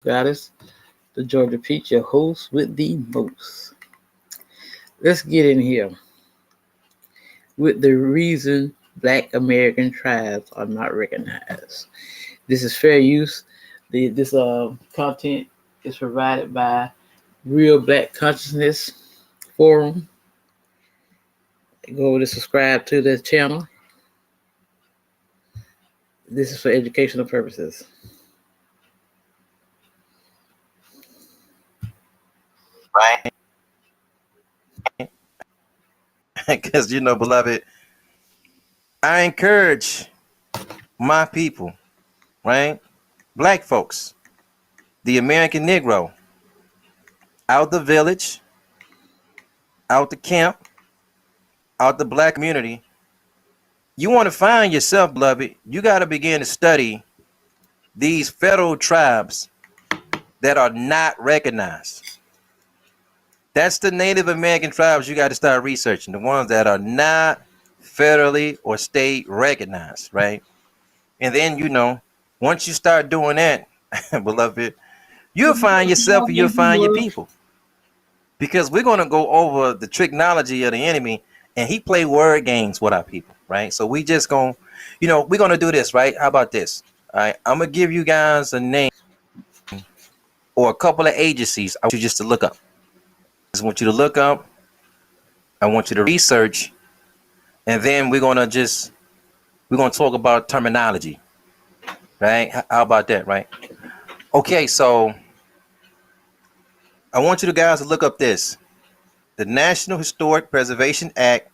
Goddess, the Georgia Peach, your host with the most. Let's get in here with the reason Black American tribes are not recognized. This is fair use. This content is provided by Real Black Consciousness Forum. Go over to subscribe to the channel. This is for educational purposes. Right? Because, beloved, I encourage my people, right? Black folks, the American Negro, out the village, out the camp, out the Black community. You want to find yourself, beloved, you got to begin to study these federal tribes that are not recognized. That's the Native American tribes you got to start researching, the ones that are not federally or state recognized, right? And then, once you start doing that, beloved, you'll find yourself and you'll find your people. Because we're going to go over the technology of the enemy, and he play word games with our people, right? So we just going to, we're going to do this, right? How about this? All right, I'm going to give you guys a name or a couple of agencies I want you just to look up. I just want you to look up. I want you to research, and then we're going to talk about terminology, right? How about that, right? Okay, so I want you guys to look up this. The National Historic Preservation Act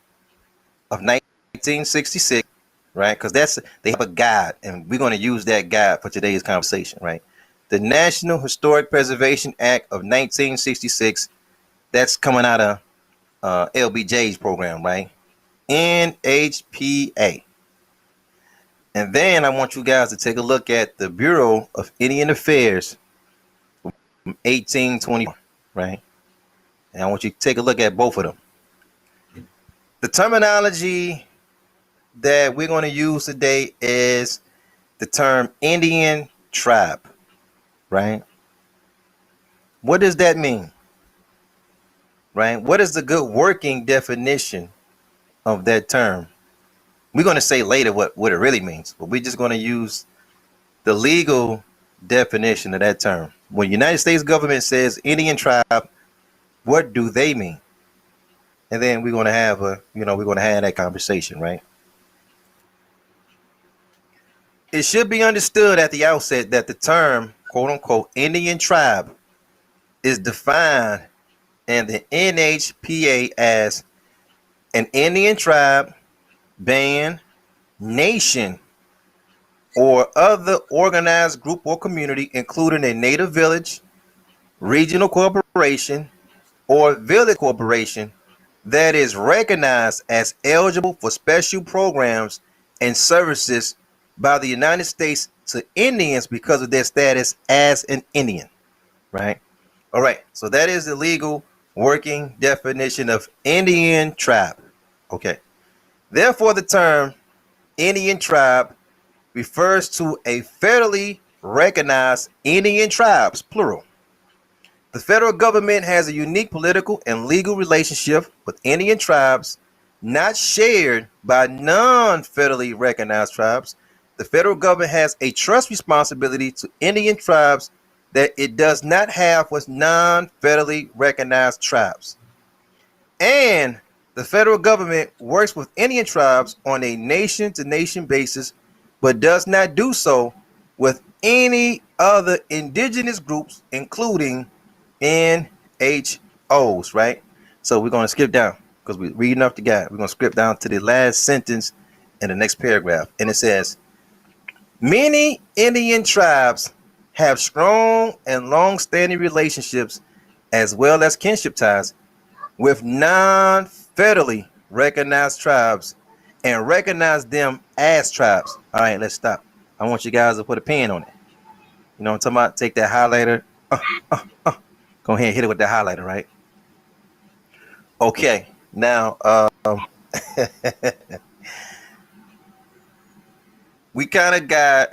of 1966, right? Because they have a guide, and we're going to use that guide for today's conversation, right? The National Historic Preservation Act of 1966, that's coming out of LBJ's program, right? NHPA. And then I want you guys to take a look at the Bureau of Indian Affairs from 1824, right? And I want you to take a look at both of them. The terminology that we're going to use today is the term Indian tribe, right? What does that mean? Right? What is the good working definition of that term? We're going to say later what it really means, but we're just going to use the legal definition of that term. When the United States government says Indian tribe, what do they mean? And then we're going to have that conversation, right? It should be understood at the outset that the term, quote unquote, Indian tribe is defined in the NHPA as an Indian tribe, band, nation, or other organized group or community, including a native village, regional corporation, or village corporation that is recognized as eligible for special programs and services by the United States to Indians because of their status as an Indian, right? All right, so that is the legal working definition of Indian tribe. Okay. Therefore, the term Indian tribe refers to a federally recognized Indian tribes, plural. The federal government has a unique political and legal relationship with Indian tribes not shared by non-federally recognized tribes. The federal government has a trust responsibility to Indian tribes that it does not have with non-federally recognized tribes. And the federal government works with Indian tribes on a nation-to-nation basis, but does not do so with any other indigenous groups, including NHOs, right? So we're going to skip down because we're reading off the guide. We're going to skip down to the last sentence in the next paragraph. And it says, many Indian tribes have strong and long-standing relationships as well as kinship ties with non-federally recognized tribes and recognize them as tribes. All right, let's stop. I want you guys to put a pen on it. You know what I'm talking about? Take that highlighter. Go ahead and hit it with that highlighter, right? Okay, now we kind of got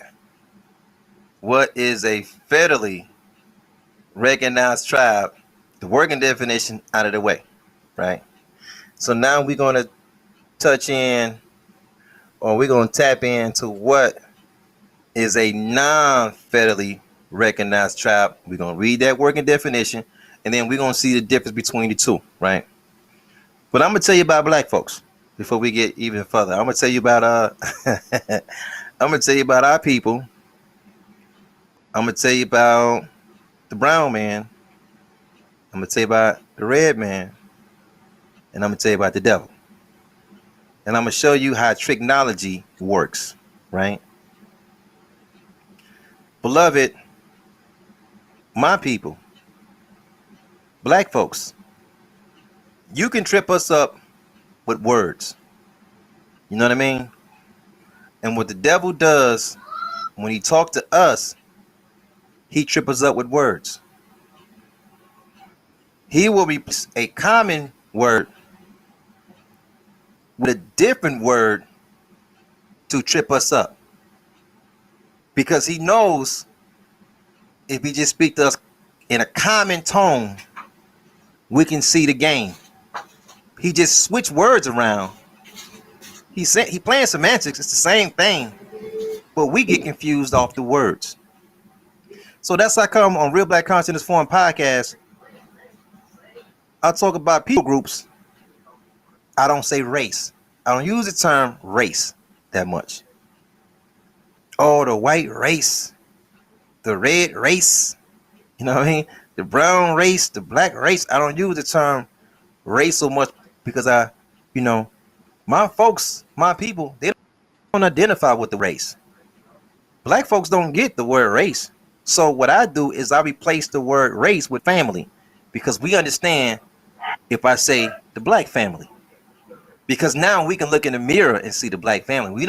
what is a federally recognized tribe, the working definition out of the way, right? So now we're going to touch in, or we're going to tap into what is a non-federally recognized tribe. We're going to read that working definition, and then we're going to see the difference between the two, right? But I'm going to tell you about black folks before we get even further. I'm going to tell you about I'm going to tell you about our people. I'm going to tell you about the brown man. I'm going to tell you about the red man, and I'm going to tell you about the devil. And I'm going to show you how technology works, right? Beloved, my people, black folks, you can trip us up with words. You know what I mean? And what the devil does when he talks to us, he trip us up with words. He will replace a common word with a different word to trip us up. Because he knows if he just speaks to us in a common tone, we can see the game. He just switched words around. He playing semantics. It's the same thing, but we get confused off the words. So that's how come on Real Black Consciousness Forum podcast, I talk about people groups. I don't say race. I don't use the term race that much. Oh, the white race, the red race, you know what I mean? The brown race, the black race. I don't use the term race so much because my folks, my people, they don't identify with the race. Black folks don't get the word race. So what I do is I replace the word race with family, because we understand if I say the black family, because now we can look in the mirror and see the black family. We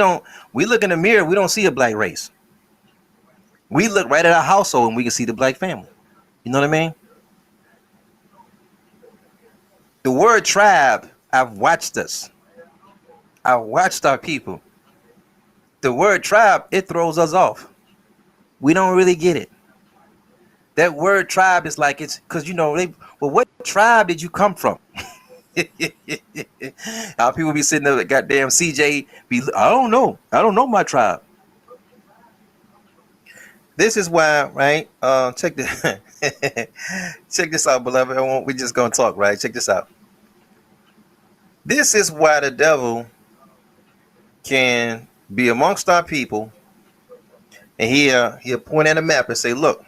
look in the mirror, we don't see a black race. We look right at our household and we can see the black family. You know what I mean? The word tribe, I've watched us. I watched our people. The word tribe, it throws us off. We don't really get it. That word tribe is like, it's because what tribe did you come from? Our people be sitting there, goddamn CJ I don't know my tribe. This is why, right? Check this out, beloved. We just gonna talk, right? Check this out. This is why the devil can be amongst our people, and he'll point at a map and say, "Look,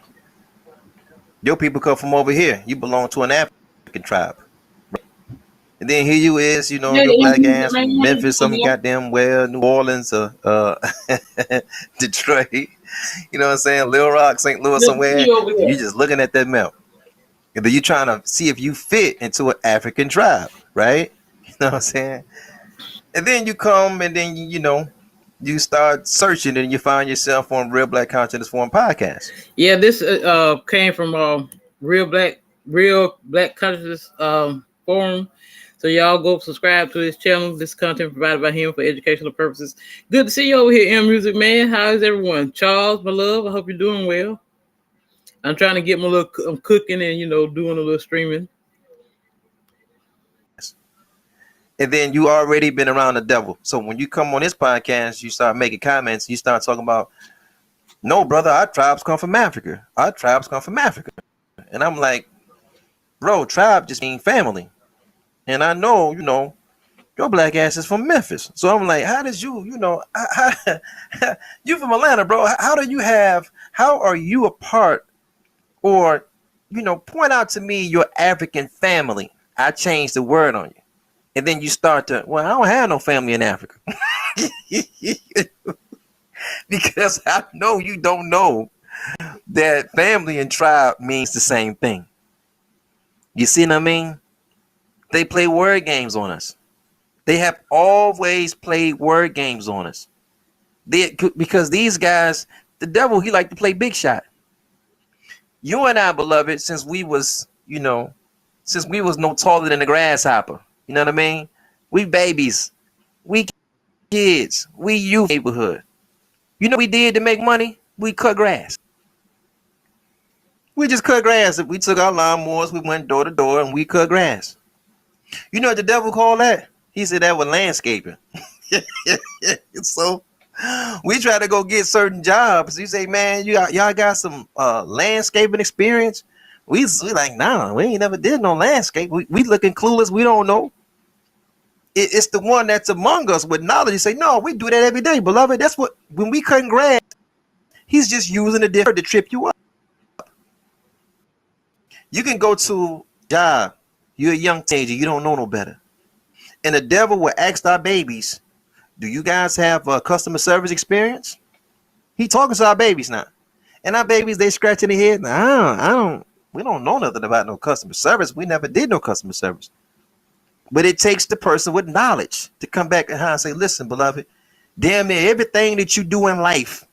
your people come from over here. You belong to an African tribe." And then here you is, your black ass from Memphis, some goddamn New Orleans, Detroit. You know what I'm saying? Little Rock, St. Louis, somewhere. You just looking at that map. And then you trying to see if you fit into an African tribe, right? You know what I'm saying? And then you come and then, you start searching and you find yourself on Real Black Consciousness Forum podcast. Yeah, this came from Real Black Consciousness Forum. So y'all go subscribe to his channel. This content provided by him for educational purposes. Good to see you over here, M Music Man. How is everyone? Charles, my love, I hope you're doing well. I'm trying to get I'm cooking and doing a little streaming. And then you already been around the devil. So when you come on this podcast, you start making comments. You start talking about, no, brother, our tribes come from Africa. Our tribes come from Africa. And I'm like, bro, tribe just mean family. And I know, your black ass is from Memphis. So I'm like, how did you, you from Atlanta, bro. How are you a part, or, point out to me your African family. I changed the word on you. And then you start to, well, I don't have no family in Africa. Because I know you don't know that family and tribe means the same thing. You see what I mean? They play word games on us. They have always played word games on us. Because these guys, the devil, he like to play big shot. You and I, beloved, since we was no taller than a grasshopper. You know what I mean? We babies. We kids. We youth neighborhood. You know what we did to make money? We cut grass. We just cut grass. We took our lawnmowers, we went door to door, and we cut grass. You know what the devil called that? He said that was landscaping. So we try to go get certain jobs. You say, man, y'all got some landscaping experience? We like, nah, we ain't never did no landscape. We looking clueless. We don't know. It's the one that's among us with knowledge. You say, no, we do that every day, beloved. That's what, when we cutting grass, he's just using a different to trip you up. You can go to a job. You're a young teenager. You don't know no better. And the devil will ask our babies, do you guys have a customer service experience? He talking to our babies now. And our babies, they scratching their head. We don't know nothing about no customer service. We never did no customer service. But it takes the person with knowledge to come back and say, listen, beloved, damn near everything that you do in life,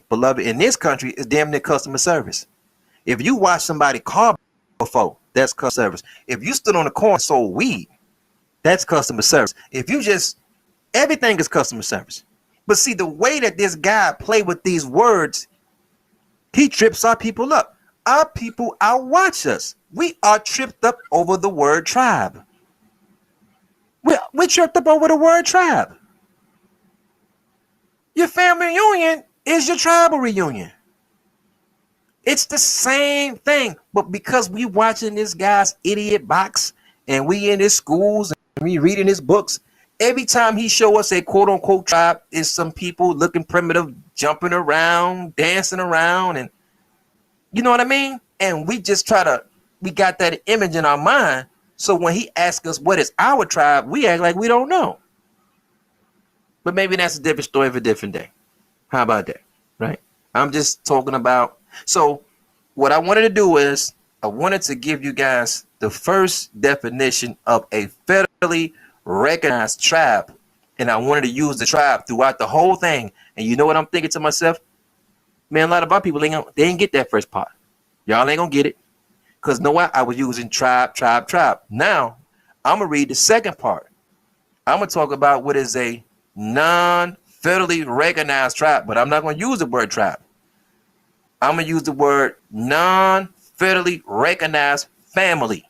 beloved, in this country is damn near customer service. If you watch somebody car before, that's customer service. If you stood on the corner and sold weed, that's customer service. If you just, everything is customer service. But see, the way that this guy play with these words, he trips our people up. Our people outwatch us. We are tripped up over the word tribe. We tripped up over the word tribe. Your family reunion is your tribal reunion. It's the same thing. But because we watching this guy's idiot box and we in his schools and we reading his books, every time he show us a quote unquote tribe is some people looking primitive, jumping around, dancing around, and you know what I mean? And we just we got that image in our mind. So when he asks us what is our tribe, we act like we don't know. But maybe that's a different story for a different day. How about that? Right? I'm just talking about. So what I wanted to do is I wanted to give you guys the first definition of a federally recognized tribe. And I wanted to use the tribe throughout the whole thing. And you know what I'm thinking to myself? Man, a lot of our people, they ain't get that first part. Y'all ain't gonna get it. Because know what? I was using tribe. Now, I'm going to read the second part. I'm going to talk about what is a non-federally recognized tribe. But I'm not going to use the word tribe. I'm going to use the word non-federally recognized family.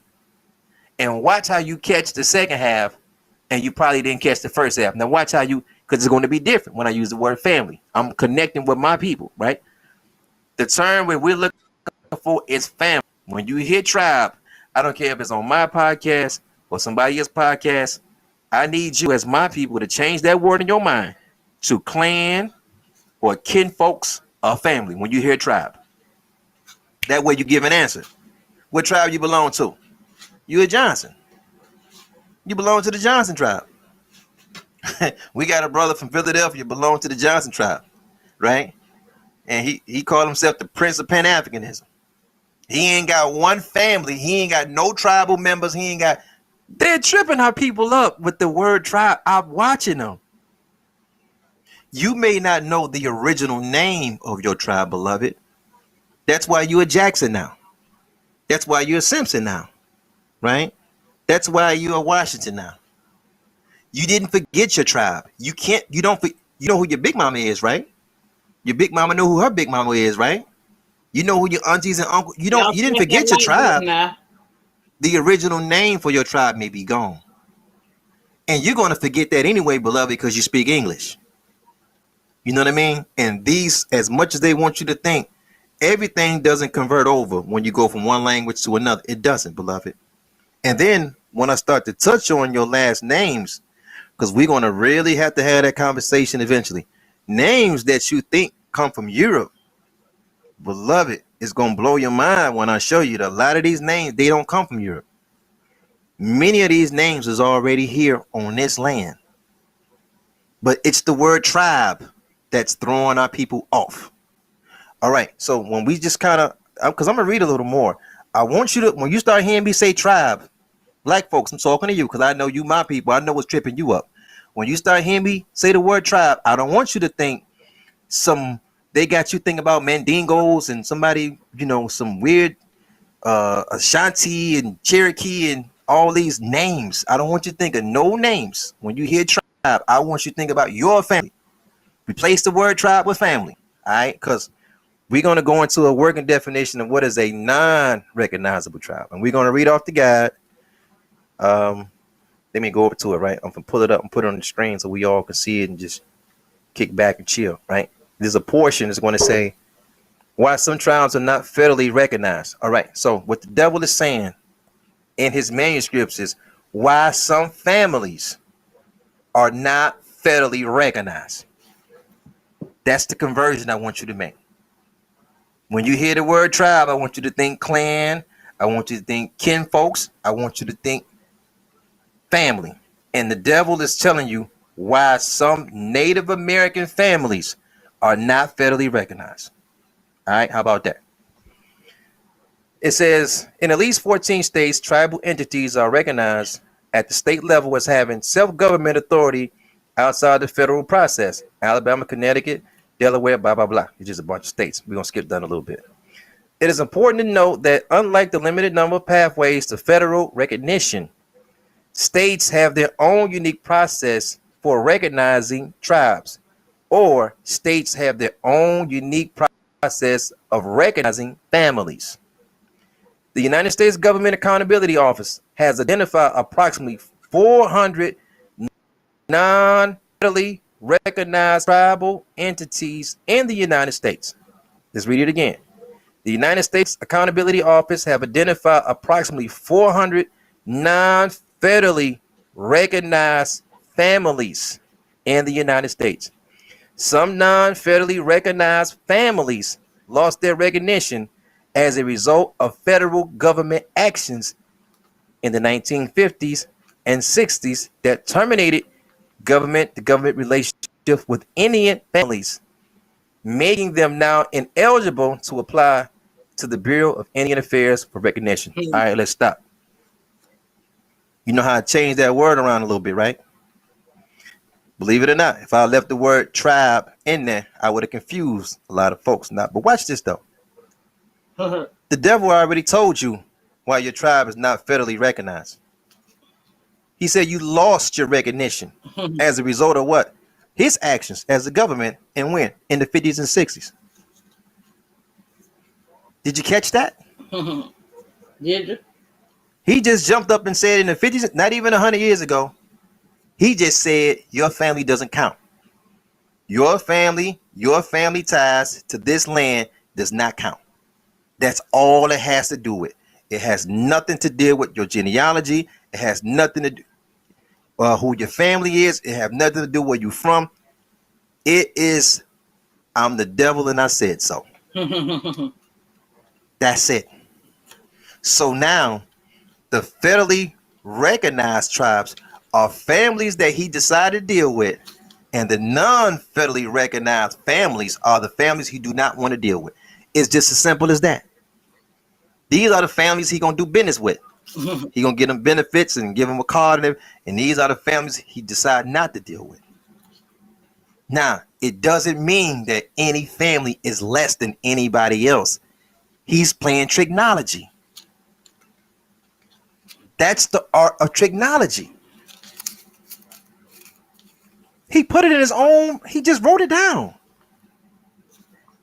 And watch how you catch the second half. And you probably didn't catch the first half. Now watch how you, because it's going to be different when I use the word family. I'm connecting with my people, right? The term where we're looking for is family. When you hear tribe, I don't care if it's on my podcast or somebody else's podcast, I need you as my people to change that word in your mind to clan or kinfolks or family when you hear tribe. That way you give an answer. What tribe you belong to? You a Johnson. You belong to the Johnson tribe. We got a brother from Philadelphia belong to the Johnson tribe, right? And he called himself the Prince of Pan-Africanism. He ain't got one family. He ain't got no tribal members. They're tripping our people up with the word tribe. I'm watching them. You may not know the original name of your tribe, beloved. That's why you're a Jackson now. That's why you're a Simpson now, right? That's why you're a Washington now. You didn't forget your tribe. You know who your big mama is, right? Your big mama know who her big mama is, right? You know who your aunties and uncles. You didn't forget your tribe. The original name for your tribe may be gone. And you're going to forget that anyway, beloved, because you speak English. You know what I mean? And these, as much as they want you to think, everything doesn't convert over when you go from one language to another. It doesn't, beloved. And then when I start to touch on your last names, because we're going to really have to have that conversation eventually. Names that you think come from Europe, beloved, it's going to blow your mind when I show you that a lot of these names, they don't come from Europe. Many of these names is already here on this land. But it's the word tribe that's throwing our people off. All right, so when we just kind of, because I'm going to read a little more. I want you to, when you start hearing me say tribe, black folks, I'm talking to you because I know you my people. I know what's tripping you up. When you start hearing me say the word tribe, I don't want you to think they got you thinking about Mandingos and somebody, some weird Ashanti and Cherokee and all these names. I don't want you to think of no names. When you hear tribe, I want you to think about your family. Replace the word tribe with family. All right, because We're going to go into a working definition of what is a non-recognizable tribe. And we're going to read off the guide. Let me go over to it, right? I'm going to pull it up and put it on the screen so we all can see it and just kick back and chill, right? There's a portion that's going to say why some tribes are not federally recognized. All right. So what the devil is saying in his manuscripts is why some families are not federally recognized. That's the conversion I want you to make. When you hear the word tribe, I want you to think clan. I want you to think kinfolks. I want you to think family. And the devil is telling you why some Native American families are not federally recognized. All right, how about that? It says in at least 14 states, tribal entities are recognized at the state level as having self-government authority outside the federal process. Alabama, Connecticut, Delaware, blah, blah, blah. It's just a bunch of states. We're going to skip down a little bit. It is important to note that unlike the limited number of pathways to federal recognition, states have their own unique process for recognizing tribes, or states have their own unique process of recognizing families. The United States Government Accountability Office has identified approximately 400 non-federally recognized tribal entities in the United States. Let's read it again. The United States Accountability Office have identified approximately 400 non-federally recognized families in the United States. Some non-federally recognized families lost their recognition as a result of federal government actions in the 1950s and 60s that terminated government-to-government relationship with Indian families, making them now ineligible to apply to the Bureau of Indian Affairs for recognition. All right, let's stop. You know how to change that word around a little bit, right? Believe it or not, if I left the word tribe in there, I would have confused a lot of folks. But watch this, though. The devil already told you why your tribe is not federally recognized. He said you lost your recognition as a result of what? His actions as a government, and when? In the 50s and 60s. Did you catch that? Did you? He just jumped up and said in the 50s, not even 100 years ago, he just said your family doesn't count. Your family ties to this land does not count. That's all it has to do with. It has nothing to do with your genealogy. It has nothing to do who your family is. It has nothing to do where you're from. It is, I'm the devil and I said so. That's it. So now the federally recognized tribes are families that he decided to deal with, and the non-federally recognized families are the families he do not want to deal with. It's just as simple as that. These are the families he gonna do business with. He gonna get them benefits and give them a card, and these are the families he decided not to deal with. Now, it doesn't mean that any family is less than anybody else. He's playing trigonometry. That's the art of trigonometry. He put it in his own, he just wrote it down.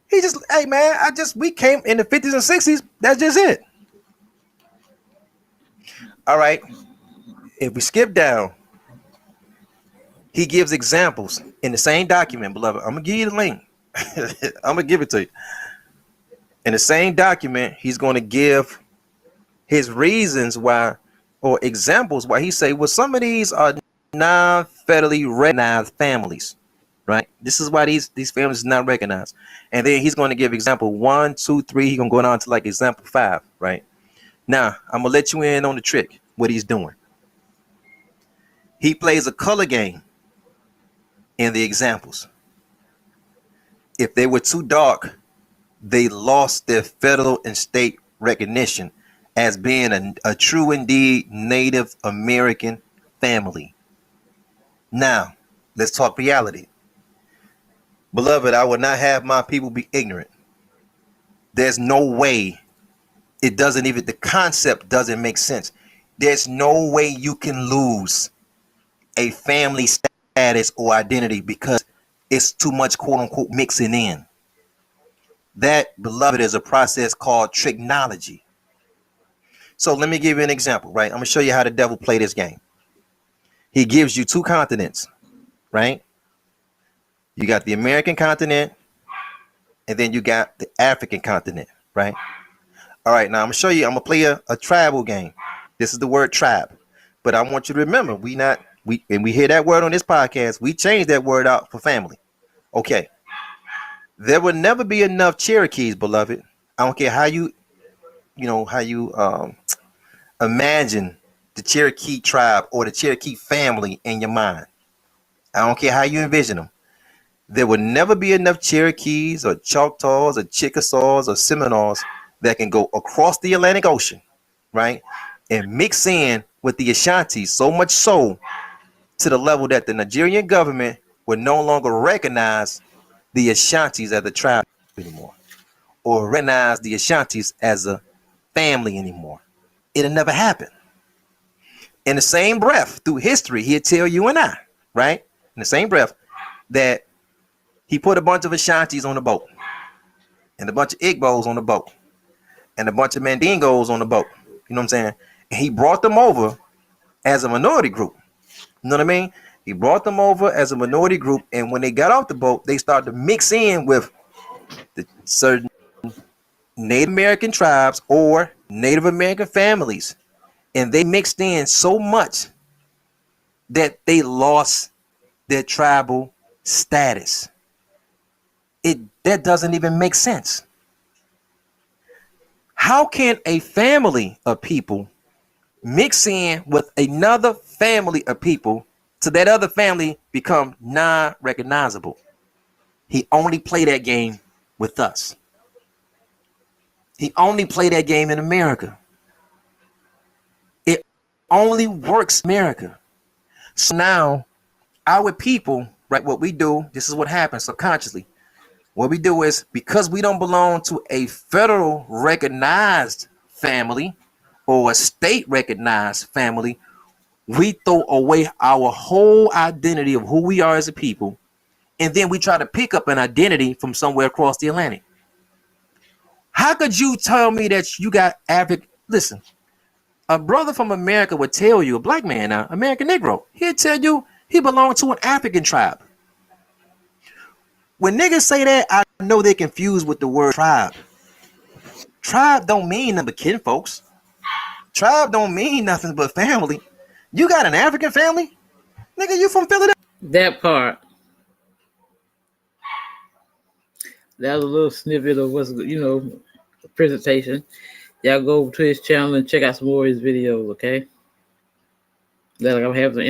He just, hey man, we came in the 50s and 60s. That's just it. All right. If we skip down, he gives examples in the same document, beloved. I'm going to give you the link. I'm going to give it to you. In the same document, he's going to give his reasons why, or examples why he say, well, some of these are non-federally recognized families, right? This is why these families are not recognized. And then he's going to give example 1, 2, 3. He's going to go down to like example 5, right? Now, I'm going to let you in on the trick, what he's doing. He plays a color game in the examples. If they were too dark, they lost their federal and state recognition as being a true indeed Native American family. Now, let's talk reality. Beloved, I will not have my people be ignorant. There's no way. It doesn't even, the concept doesn't make sense. There's no way you can lose a family status or identity because it's too much quote unquote mixing in. That, beloved, is a process called trigonometry. So let me give you an example, right? I'm going to show you how the devil play this game. He gives you two continents, right? You got the American continent, and then you got the African continent, right? All right, now I'm going to show you, I'm going to play a tribal game. This is the word tribe. But I want you to remember, we hear that word on this podcast, we change that word out for family. Okay. There will never be enough Cherokees, beloved. I don't care how you imagine the Cherokee tribe or the Cherokee family in your mind. I don't care how you envision them. There will never be enough Cherokees or Choctaws or Chickasaws or Seminoles that can go across the Atlantic Ocean, right, and mix in with the Ashantis, so much so to the level that the Nigerian government would no longer recognize the Ashantis as a tribe anymore, or recognize the Ashantis as a family anymore. It'll never happen. In the same breath, through history, he'll tell you and I, right? In the same breath, that he put a bunch of Ashantis on the boat, and a bunch of Igbos on the boat, and a bunch of Mandingos on the boat. You know what I'm saying? And he brought them over as a minority group. You know what I mean? He brought them over as a minority group, and when they got off the boat, they started to mix in with the certain Native American tribes or Native American families, and they mixed in so much that they lost their tribal status. That doesn't even make sense. How can a family of people mix in with another family of people so that other family become non-recognizable? He only played that game with us. He only played that game in America. It only works in America. So now our people, right, what we do, this is what happens subconsciously. What we do is, because we don't belong to a federal recognized family or a state recognized family, we throw away our whole identity of who we are as a people, and then we try to pick up an identity from somewhere across the Atlantic. How could you tell me that you got African? Listen, a brother from America would tell you, a black man now, American Negro, he'd tell you he belonged to an African tribe. When niggas say that, I know they're confused with the word tribe. Tribe don't mean nothing but kin folks. Tribe don't mean nothing but family. You got an African family? Nigga, you from Philadelphia? That part. That was a little snippet of what's, presentation. Y'all go over to his channel and check out some more of his videos, okay? That I'm having some